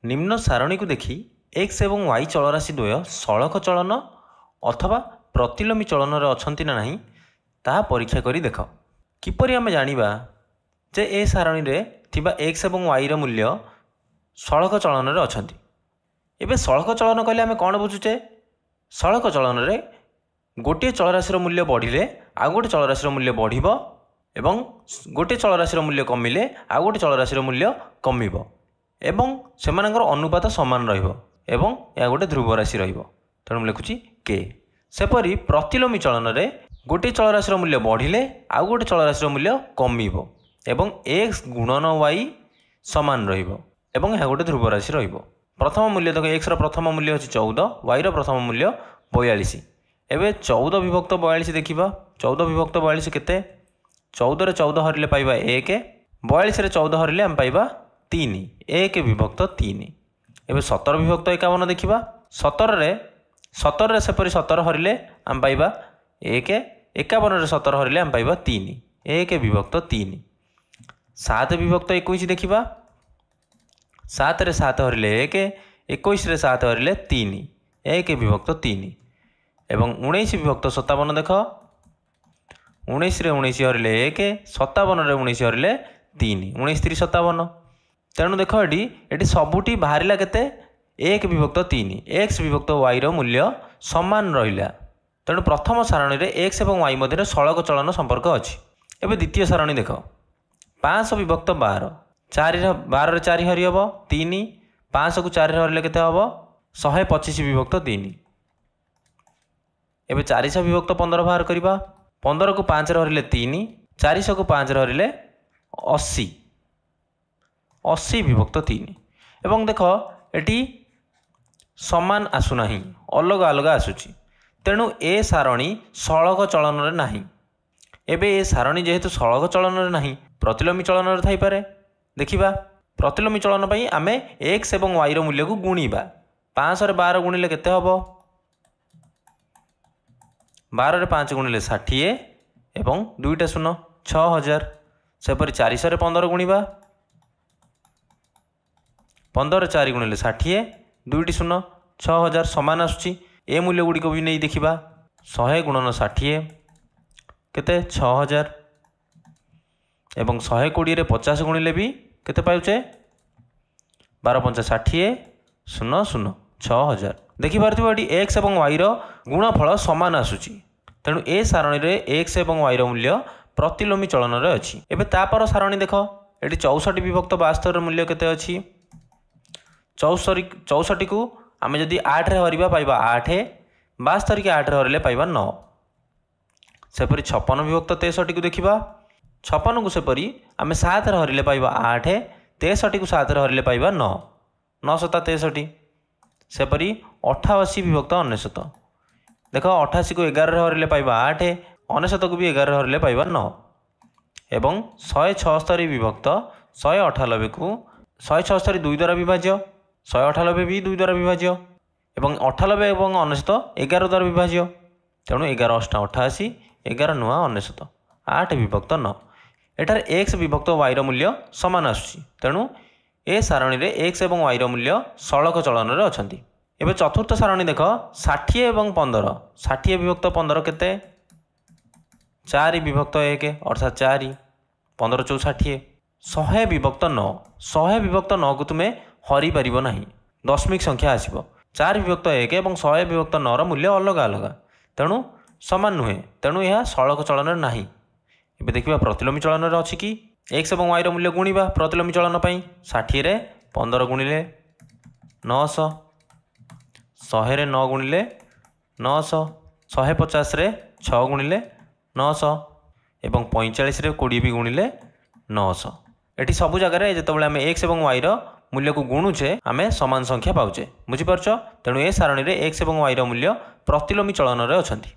निम्न सारणी को देखी एक्स एवं वाई चलराशि द्वय सड़क चलन अथवा प्रतिलोमी चलन अछंती ना नहीं ताहा परीक्षा करी देख। किपरि आमे जानिबा जे ए सारणी रे थिबा एक्स एवं वाई रो मूल्य सड़क चलन रे अछंती। एबे सड़क चलन कहले आमे कोन बुझुचे? सड़क चलन रे गोटे चलराशि मूल्य बढ़िले आ गोटे चलराशि मूल्य बढ़िबो एवं गोटे चलराशि मूल्य कमिले आ गोटे चलराशि मूल्य कमिबो एवं सेमानकर अनुपात समान रहिबो एवं या गोटे ध्रुव राशि रहिबो। तेणु मैं लिखुची के। सेपरि प्रतिलोमी चलन रे गोटे चलराशि मूल्य बढ़िले आ गोटे चलराशि मूल्य कमिबो एवं एक्स गुणन वाई समान रहिबो एवं या गोटे ध्रुव राशि रहिबो। प्रथम मूल्य देख एक्स रो प्रथम मूल्य होची 14, वाई रो प्रथम मूल्य 42। एबे 14 विभक्त 42 देखिबा। 14 विभक्त 42 केते? 14 रे 14 हरिले पाइबा 1, 42 रे 14 हरिले हम पाइबा 3, 1 विभक्त 3। एबे 17 विभक्त 51 देखिबा। 17 रे सेपरि 17 हरिले हम पाइबा 1, 51 रे 17 हरिले हम पाइबा 3, 1 विभक्त 3। 7 विभक्त 21 देखिबा। 7 रे 7 हरिले 1, 21 रे 7 हरिले 3, 1 विभक्त 3। एवं 19 विभक्त 57 देख। 19 रे 19 हरिले 1, 57 रे 19 हरिले 3, 19 3 57। तेणु देख ये सबुटी बाहरिला केते? 1 विभक्त 3। एक्स विभक्त वाई रो मूल्य समान रहिला। तेणु प्रथम सारणी रे एक्स एवं वाई मध्य सड़क चलन संपर्क अछि। एबे द्वितीय सारणी देख। 5 विभक्त 12, 12 रे 4 हरि हबो 3, 5 को 4 रे हरिले केते हबो? 125 विभक्त 3। एबे 400 विभक्त 15 बाहर करिबा। 15 को 5 रे हरिले 3, 400 को 5 रे हरिले 80, 80 विभक्त 3। एवं देख एटी समान आसु नाही, अलग अलग आसुची। तेणु ए सारणी सड़क चलन रे नाही। एबे ए सारणी जेहेतु सड़क चलन रे नाही, प्रतिलोमी चलन रे थाई पारे। देखिबा प्रतिलोमी चलन पई आमे एक्स एवं वाई रो मूल्य को गुणीबा। 5 रे 12 गुणिले केते हबो? 12 रे 5 गुणिले 60 एवं 2टा शून्य 6000। सेपरि 400 रे 15 गुणीबा। 15 रे 4 गुणिले 60, 2टी शून्य 6000 समान आसुची। ए मूल्य गुड़िक भी नहीं देखिबा। 100 गुणन 60 केते? 6000 एवं 120 रे 50 गुणिले भी केते पाउचे? 12 5 60 0 0 6000। देखि पारथिबो एटी एक्स एवं वाई रो गुणफल समान आसुची। तेणु ए सारणी रे एक्स एवं वाई रो मूल्य प्रतिलोमी चलन रे अछि। एबे तापर सारणी देख। एटी 64 विभक्त 72 रो मूल्य केते अछि? 64 को आमे जदि 8 रे हरिबा पाइबा 8, 72 के 8 रे हरिले पाइबा 9। सेपरि 56 विभक्त 63 को देखिबा। 56 को सेपरि आमे 7 रे हरिले पाइबा 8, 63 को 7 रे हरिले पाइबा 9, 9 7 63। सेपरि 88 विभक्त 99 देख। 88 को 11 रे हरिले पाइबा 8, 99 को भी 11 रे हरिले पाइबा 9। एवं 176 विभक्त 198 को 176 2 द्वारा विभाज्य, 198 भी 2 द्वारा विभाज्य एवं 98 एवं 99 11 द्वारा विभाज्य। तेणु 11 8 88, 11 नुआ 99, 8 विभक्त 9। एटार एक्स विभक्त वाई रो मूल्य समान आसुची। तेणु ए सारणी रे एक्स एवं वाई रो मूल्य सड़क चलन रे अछंती। एबे चतुर्थ सारणी देख। 60 एवं 15, 60 विभक्त 15 केते? 4 विभक्त 1 अर्थात 4, 15 चौ 60। 100 विभक्त 9, 100 विभक्त 9 को तुमे हरि पारिबो नाही, दशमिक संख्या आसीबो। 4 विभक्त 1 एवं 100 विभक्त 9 रो मूल्य अलग अलग, तेणु समान नुहे। तेणु यह सड़क चलन रे नाही। एबे देखिबा प्रतिलोमी चलन रे अछि कि? एक्स एवं वाई रो मूल्य गुणीबा प्रतिलोमी चलन पई। 60 रे 15 गुणिले 900, 100 रे 9 गुणिले 900, 150 रे 6 गुणिले 900 एवं 45 रे 20 भी गुणिले 900। एटी सबु जगह रे जेतबेले आमे एक्स एवं वाई रो मूल्य को गुणुचे आमे समान संख्या पाउचे। बुझी परछ? तेणु ए सारणी रे एक्स एवं वाई रो मूल्य प्रतिलोमी चलन रे अछंती।